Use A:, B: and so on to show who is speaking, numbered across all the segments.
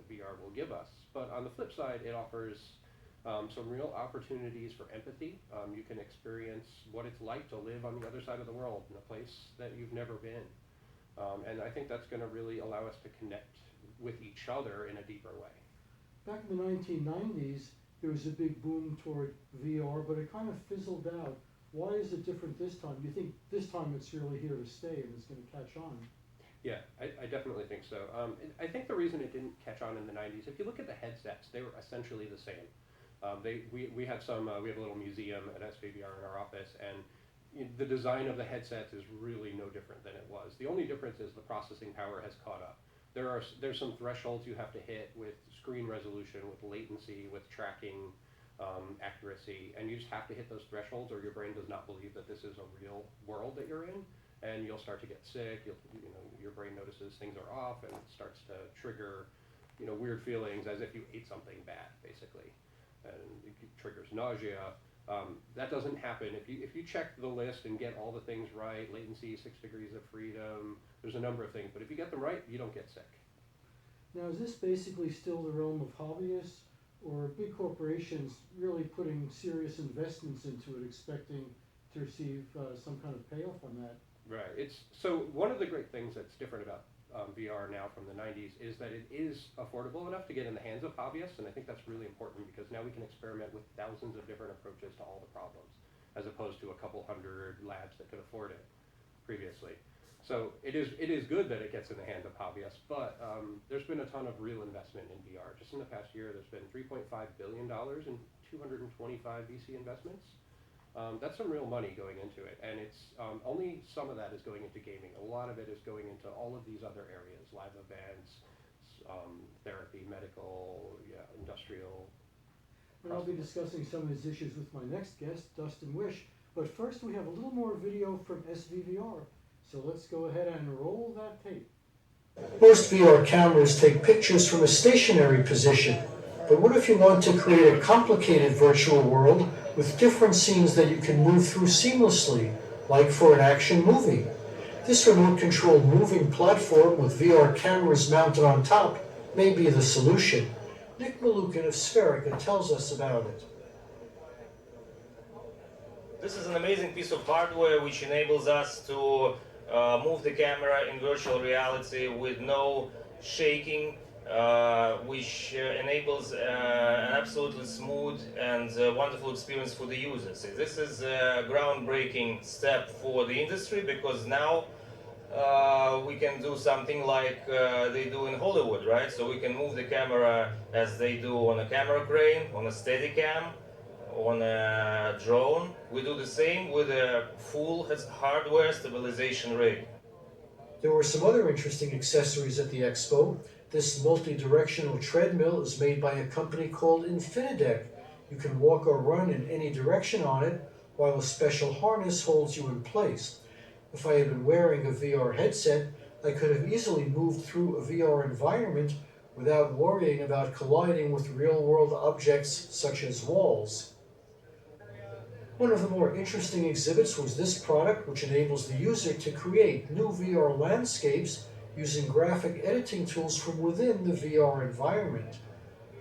A: VR will give us. But on the flip side, it offers some real opportunities for empathy. You can experience what it's like to live on the other side of the world in a place that you've never been. And I think that's going to really allow us to connect with each other in a deeper way.
B: Back in the 1990s, there was a big boom toward VR, but it kind of fizzled out. Why is it different this time? Do you think this time it's really here to stay and it's going to catch on?
A: Yeah, I definitely think so. I think the reason it didn't catch on in the 90s, if you look at the headsets, they were essentially the same. We have we have a little museum at SVVR in our office, and the design of the headsets is really no different than it was. The only difference is the processing power has caught up. There's some thresholds you have to hit with screen resolution, with latency, with tracking accuracy, and you just have to hit those thresholds, or your brain does not believe that this is a real world that you're in, and you'll start to get sick. Your brain notices things are off, and it starts to trigger weird feelings as if you ate something bad, basically, and it triggers nausea. That doesn't happen if you check the list and get all the things right. Latency, 6 degrees of freedom. There's a number of things, but if you get them right, you don't get sick.
B: Now, is this basically still the realm of hobbyists, or are big corporations really putting serious investments into it, expecting to receive some kind of payoff on that?
A: Right. So one of the great things that's different about VR now from the 90s is that it is affordable enough to get in the hands of hobbyists, and I think that's really important because now we can experiment with thousands of different approaches to all the problems, as opposed to a couple hundred labs that could afford it previously. So it is good that it gets in the hands of hobbyists, but there's been a ton of real investment in VR. Just in the past year, there's been $3.5 billion in 225 VC investments. That's some real money going into it, and it's only some of that is going into gaming. A lot of it is going into all of these other areas: live events, therapy, medical, industrial.
B: And I'll be discussing some of these issues with my next guest, Dustin Wish. But first, we have a little more video from SVVR. So let's go ahead and roll that tape. Most VR cameras take pictures from a stationary position. But what if you want to create a complicated virtual world with different scenes that you can move through seamlessly, like for an action movie? This remote-controlled moving platform with VR cameras mounted on top may be the solution. Nick Malukin of Spherica tells us about it.
C: This is an amazing piece of hardware which enables us to move the camera in virtual reality with no shaking, which enables an absolutely smooth and wonderful experience for the users. This is a groundbreaking step for the industry because now we can do something like they do in Hollywood, right? So we can move the camera as they do on a camera crane, on a Steadicam, on a drone. We do the same with a full hardware stabilization rig.
B: There were some other interesting accessories at the expo. This multi-directional treadmill is made by a company called Infinidec. You can walk or run in any direction on it, while a special harness holds you in place. If I had been wearing a VR headset, I could have easily moved through a VR environment without worrying about colliding with real-world objects such as walls. One of the more interesting exhibits was this product, which enables the user to create new VR landscapes using graphic editing tools from within the VR environment.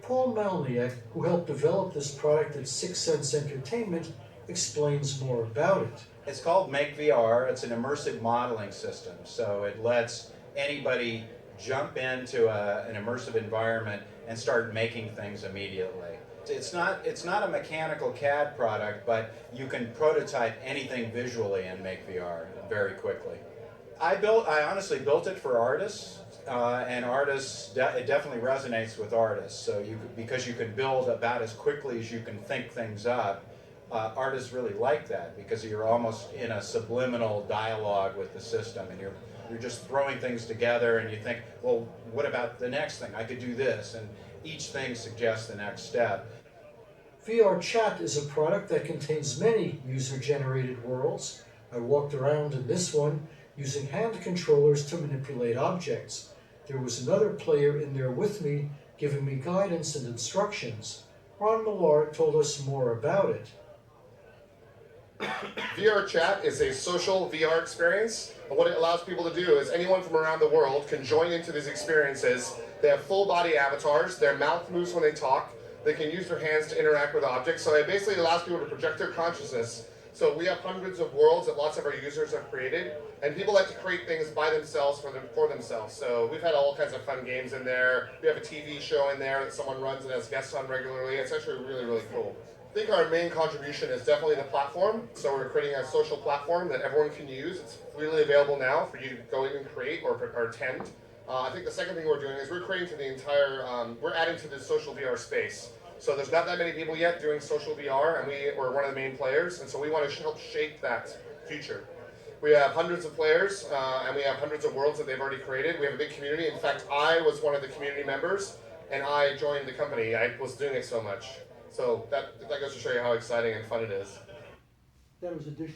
B: Paul Malniak, who helped develop this product at Sixth Sense Entertainment, explains more about it.
D: It's called Make VR. It's an immersive modeling system, so it lets anybody jump into an immersive environment and start making things immediately. It's not a mechanical CAD product, but you can prototype anything visually in Make VR very quickly. I honestly built it for artists, and artists, it definitely resonates with artists. So because you can build about as quickly as you can think things up, artists really like that because you're almost in a subliminal dialogue with the system, and you're just throwing things together, and you think, well, what about the next thing? I could do this, and each thing suggests the next step.
B: VR Chat is a product that contains many user-generated worlds. I walked around in this one using hand controllers to manipulate objects. There was another player in there with me, giving me guidance and instructions. Ron Millard told us more about it.
E: VR Chat is a social VR experience And what it allows people to do is anyone from around the world can join into these experiences. They have full body avatars, their mouth moves when they talk, they can use their hands to interact with objects, so it basically allows people to project their consciousness. So we have hundreds of worlds that lots of our users have created, and people like to create things by themselves for themselves. So we've had all kinds of fun games in there. We have a TV show in there that someone runs and has guests on regularly. It's actually really, really cool. I think our main contribution is definitely the platform. So we're creating a social platform that everyone can use. It's freely available now for you to go in and create or attend. I think the second thing we're doing is we're creating to the entire, we're adding to the social VR space. So there's not that many people yet doing social VR, and we're one of the main players, and so we want to help shape that future. We have hundreds of players, and we have hundreds of worlds that they've already created. We have a big community. In fact, I was one of the community members, and I joined the company. I was doing it so much. So that goes to show you how exciting and fun it is.
B: That was additional.